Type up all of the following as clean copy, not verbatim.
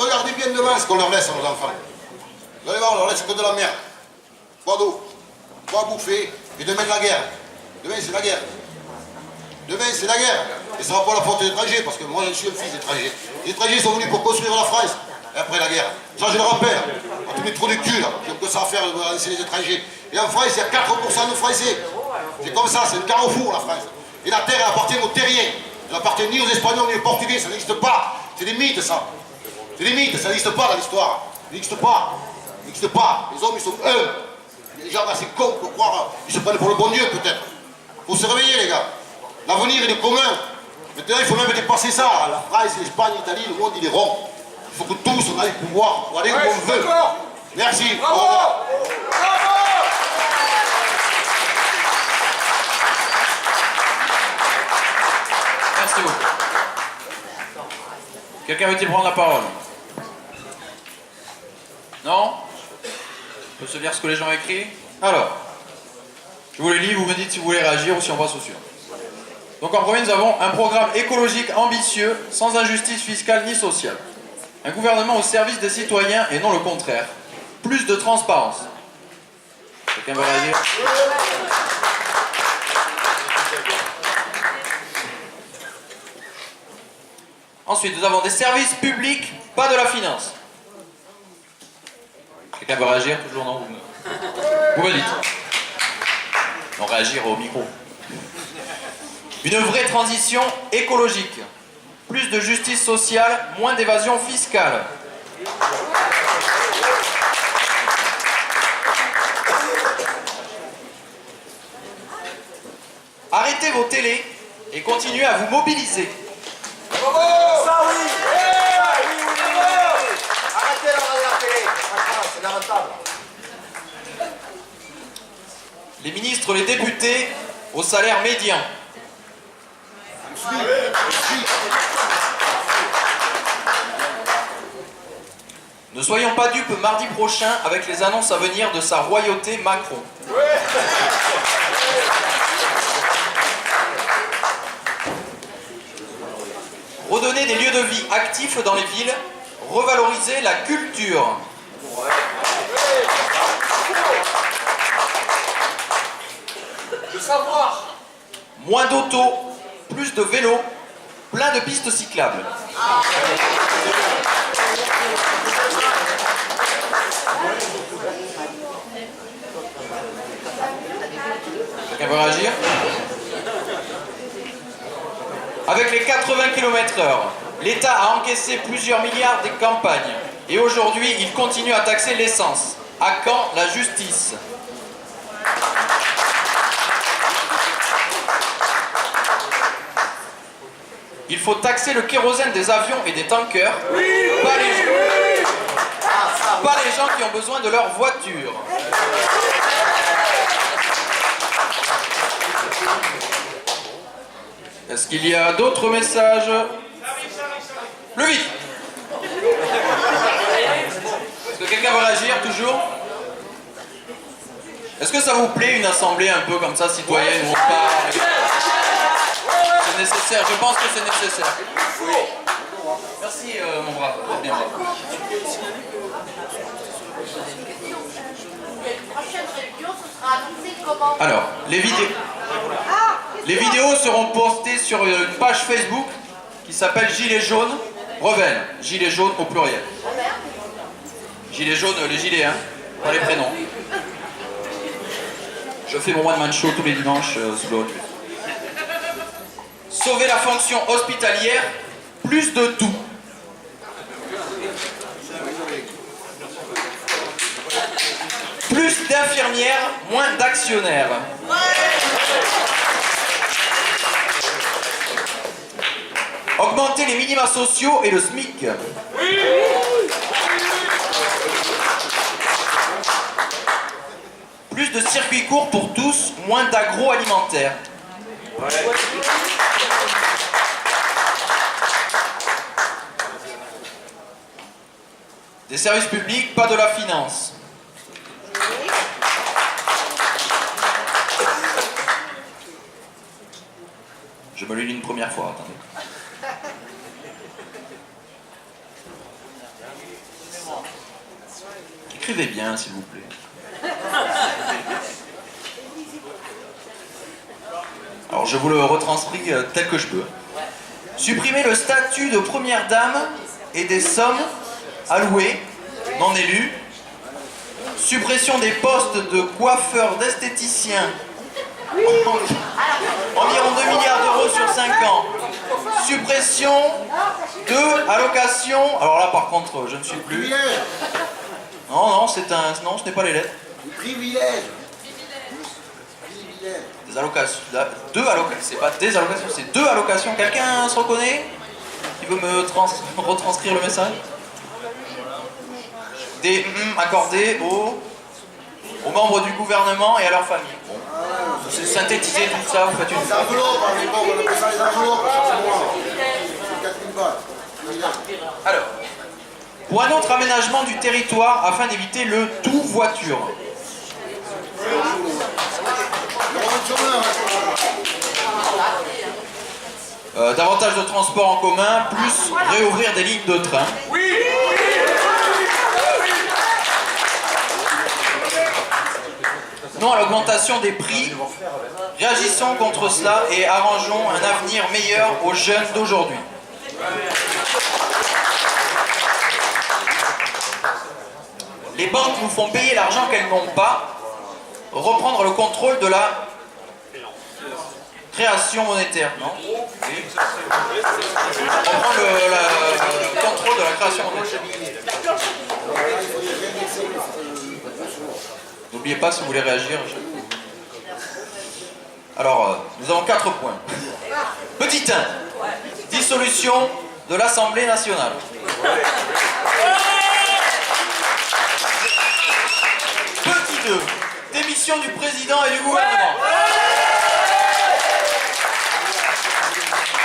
regardez bien demain ce qu'on leur laisse à nos enfants. Vous allez voir, on leur laisse que de la merde. Pas d'eau, pas à bouffer, et demain la guerre. Demain c'est la guerre. Demain c'est la guerre. Et ça ne sera pas la faute des étrangers, parce que moi je suis un fils d'étrangers. Les étrangers sont venus pour construire la France, et après la guerre. Ça je le rappelle, à tous les trous du cul là, qui ont que ça à faire de lancer les étrangers. Et en France, il y a 4% de Français. C'est comme ça, c'est un carrefour la France. Et la terre elle appartient aux terriens. Elle appartient ni aux Espagnols ni aux Portugais, ça n'existe pas. C'est des mythes ça. C'est des mythes, ça n'existe pas dans l'histoire. Ça n'existe pas. Ça n'existe pas. Les hommes ils sont les gens assez cons pour croire, ils se prennent pour le bon Dieu peut-être. Faut se réveiller les gars. L'avenir il est commun. Maintenant il faut même dépasser ça. La France, l'Espagne, l'Italie, le monde il est rond. Il faut que tous on aille pouvoir pour aller où on veut. Merci. Bravo. Bravo. Merci beaucoup. Quelqu'un veut-il prendre la parole? Non? On peut se lire ce que les gens ont écrit? Alors, je vous les lis, vous me dites si vous voulez réagir ou si on passe au suivant. Donc en premier, nous avons un programme écologique ambitieux, sans injustice fiscale ni sociale. Un gouvernement au service des citoyens et non le contraire. Plus de transparence. Quelqu'un veut réagir? Ensuite, nous avons des services publics, pas de la finance. Quelqu'un veut réagir? Toujours non? Vous me dites. Non, réagir au micro. Une vraie transition écologique. Plus de justice sociale, moins d'évasion fiscale. Arrêtez vos télés et continuez à vous mobiliser. Bravo. Ça oui. Oui. Arrêtez de regarder la télé. C'est lamentable. Les ministres, les députés, au salaire médian. Ne soyons pas dupes mardi prochain avec les annonces à venir de sa royauté Macron. Redonner des lieux de vie actifs dans les villes, revaloriser la culture. Le savoir. Moins d'auto, plus de vélos, plein de pistes cyclables. Quelqu'un veut réagir? Avec les 80 km/h, l'État a encaissé plusieurs milliards des campagnes. Et aujourd'hui, il continue à taxer l'essence. À quand la justice? Il faut taxer le kérosène des avions et des tankers, pas les gens qui ont besoin de leur voiture. Est-ce qu'il y a d'autres messages? Plus vite. Est-ce que quelqu'un veut réagir toujours? Est-ce que ça vous plaît une assemblée un peu comme ça, citoyenne, où on parle? C'est nécessaire, je pense que c'est nécessaire. Oui. Merci mon brave, bien brave. Alors, les vidéos seront postées sur une page Facebook qui s'appelle Gilets jaunes, Revel, Gilets jaunes au pluriel. Gilets jaunes, les gilets, hein, pas les prénoms. Je fais mon one-man show tous les dimanches sous l'eau. Sauver la fonction hospitalière, plus de tout. Plus d'infirmières, moins d'actionnaires. Augmenter les minima sociaux et le SMIC. Plus de circuits courts pour tous, moins d'agroalimentaire. Des services publics, pas de la finance. Je me le lis une première fois, attendez. Écrivez bien, s'il vous plaît. Alors, je vous le retranscris tel que je peux. Supprimer le statut de première dame et des sommes allouées, non élues. Suppression des postes de coiffeurs, d'esthéticiens. Environ 2 milliards d'euros sur 5 ans. Suppression de allocations. Alors là, par contre, je ne suis plus. Privilège. Non, non, ce n'est pas les lettres. Privilège. Privilège. Des allocations. 2 allocations. C'est pas des allocations, c'est 2 allocations. Quelqu'un se reconnaît? Qui veut me retranscrire le message? Des accordés aux membres du gouvernement et à leurs familles. Bon. C'est synthétiser tout ça, vous faites une... Les enveloppes, à l'époque, on appelait ça les enveloppes, chaque mois. 4000 balles. Privilège. Alors, pour un autre aménagement du territoire afin d'éviter le tout voiture. Le revenu de chômeur, hein. Davantage de transports en commun, plus réouvrir des lignes de train. Non à l'augmentation des prix. Réagissons contre cela et arrangeons un avenir meilleur aux jeunes d'aujourd'hui. Les banques nous font payer l'argent qu'elles n'ont pas. Reprendre le contrôle de la création monétaire, non? Oui. Reprendre le contrôle de la création monétaire. N'oubliez pas si vous voulez réagir. Alors, nous avons 4 points. Petit 1, dissolution de l'Assemblée nationale. Petit 2, démission du président et du gouvernement.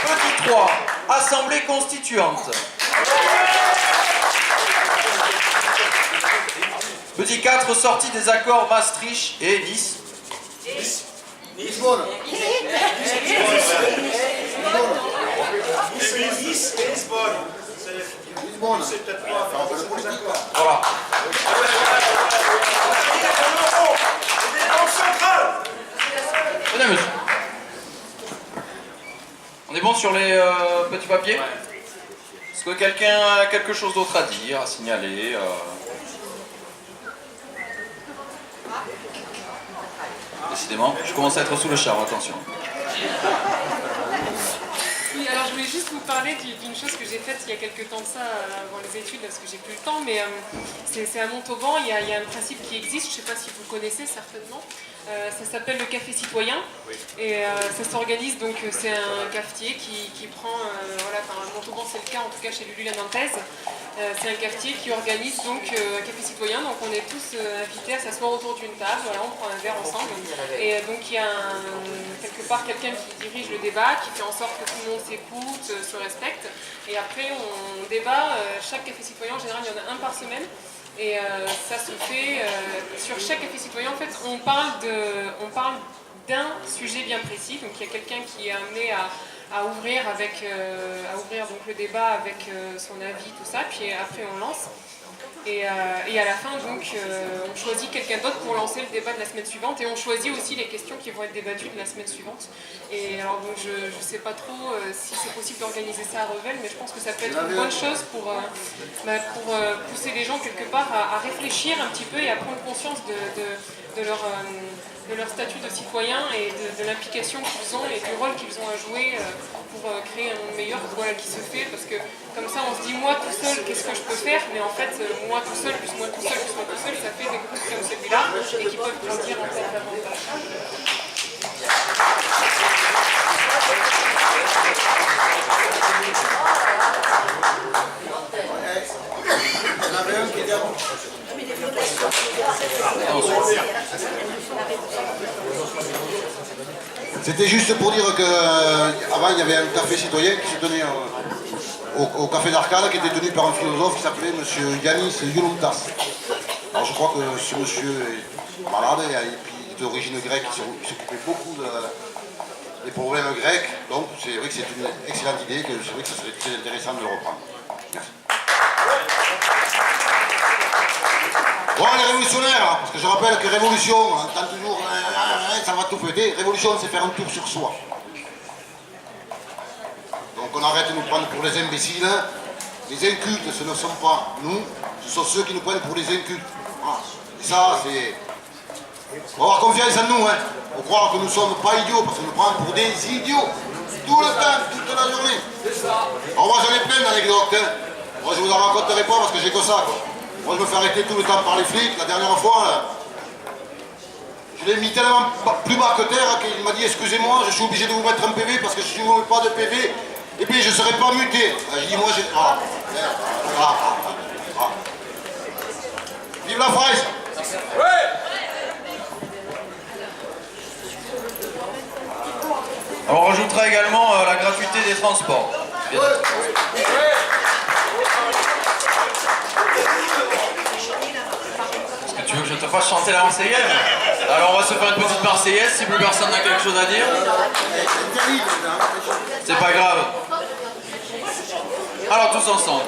Petit 3, Assemblée constituante. Petit 4, sortie des accords Maastricht et Nice. Lisbonne. Lisbonne. Voilà. Venez, monsieur. On est bon sur les petits papiers? Est-ce que quelqu'un a quelque chose d'autre à dire, à signaler Décidément, je commence à être sous le charme, attention. Oui, alors je voulais juste vous parler d'une chose que j'ai faite il y a quelques temps de ça, avant les études, parce que j'ai plus le temps, mais c'est à Montauban, il y a un principe qui existe, je ne sais pas si vous connaissez certainement, ça s'appelle le café citoyen, et ça s'organise, donc c'est un cafetier qui prend, voilà, enfin à Montauban c'est le cas, en tout cas chez Lulu la Nantaise, c'est un cafetier qui organise donc un café citoyen, donc on est tous invités à s'asseoir autour d'une table, voilà, on prend un verre ensemble, et donc il y a quelque part quelqu'un qui dirige le débat, qui fait en sorte que tout le monde s'écoute, se respecte, et après on débat, chaque café citoyen en général il y en a un par semaine, et ça se fait sur chaque café citoyen, en fait on parle d'un sujet bien précis, donc il y a quelqu'un qui est amené à ouvrir donc le débat avec son avis, tout ça, puis après on lance. Et à la fin, donc, on choisit quelqu'un d'autre pour lancer le débat de la semaine suivante, et on choisit aussi les questions qui vont être débattues de la semaine suivante. Et alors, donc, je ne sais pas trop si c'est possible d'organiser ça à Revel, mais je pense que ça peut être une bonne chose pour pousser les gens quelque part à réfléchir un petit peu et à prendre conscience de leur statut de citoyen et de l'implication qu'ils ont et du rôle qu'ils ont à jouer pour créer un monde meilleur, voilà, qui se fait, parce que comme ça on se dit moi tout seul qu'est-ce que je peux faire, mais en fait moi tout seul, plus moi tout seul, plus moi tout seul, ça fait des groupes comme celui-là et qui peuvent grandir en fait davantage. Il y en avait un qui était avant. C'était juste pour dire qu'avant il y avait un café citoyen qui se tenait au café d'Arcade, qui était tenu par un philosophe qui s'appelait M. Yanis Youlontas. Alors je crois que ce monsieur est malade et puis il est d'origine grecque, il s'occupait beaucoup des problèmes grecs, donc c'est vrai que c'est une excellente idée, que c'est vrai que ce serait très intéressant de le reprendre. Merci. Bon, les révolutionnaires, hein, parce que je rappelle que révolution, on entend toujours, ça va tout péter. Révolution, c'est faire un tour sur soi. Donc on arrête de nous prendre pour les imbéciles. Les incultes, ce ne sont pas nous, ce sont ceux qui nous prennent pour les incultes. Voilà. Et ça, c'est... Faut avoir confiance en nous, hein. Faut croire que nous ne sommes pas idiots, parce qu'on nous prend pour des idiots. Tout le temps, toute la journée. Alors moi j'en ai plein d'anecdotes, hein. Moi je vous en raconterai pas parce que j'ai que ça, quoi. Moi je me fais arrêter tout le temps par les flics. La dernière fois, je l'ai mis tellement plus bas que terre qu'il m'a dit excusez-moi, je suis obligé de vous mettre un PV parce que si je ne vous mets pas de PV, et puis je ne serai pas muté. J'ai dit moi j'ai... Vive la fraise. Alors, on rajoutera également la gratuité des transports. Est-ce que tu veux que je te fasse chanter la Marseillaise? Alors on va se faire une petite Marseillaise si plus personne n'a quelque chose à dire. C'est pas grave. Alors tous ensemble.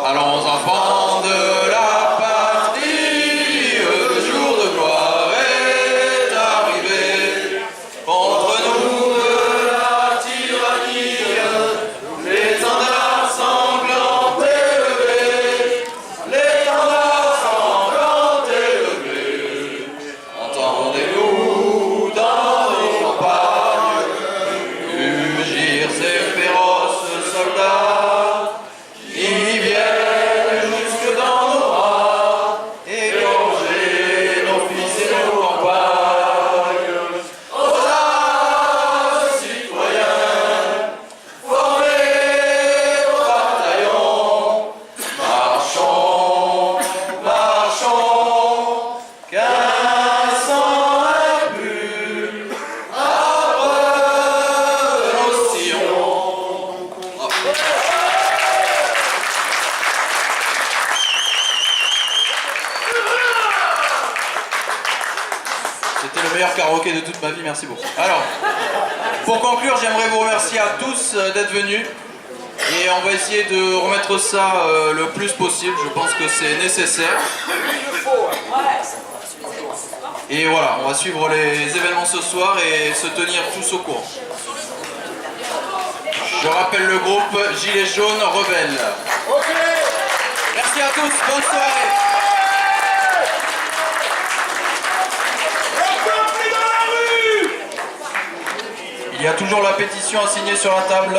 Allons enfants de la patrie, le jour de gloire est arrivé. Contre nous de la tyrannie, l'étendard sanglant élevé, l'étendard sanglant élevé. Entendez-nous dans nos campagnes rugir ces féroces soldats qui viennent jusque dans nos bras égorger nos fils et nos campagnes. Audace, citoyens, formez vos bataillons, marchons, marchons, qu'un sang impur abreuve nos sillons. C'était le meilleur karaoké de toute ma vie, merci beaucoup. Alors, pour conclure, j'aimerais vous remercier à tous d'être venus. Et on va essayer de remettre ça le plus possible, je pense que c'est nécessaire. Et voilà, on va suivre les événements ce soir et se tenir tous au courant. Je rappelle le groupe Gilets jaunes Rebelles. Merci à tous, bonne soirée. Il y a toujours la pétition à signer sur la table.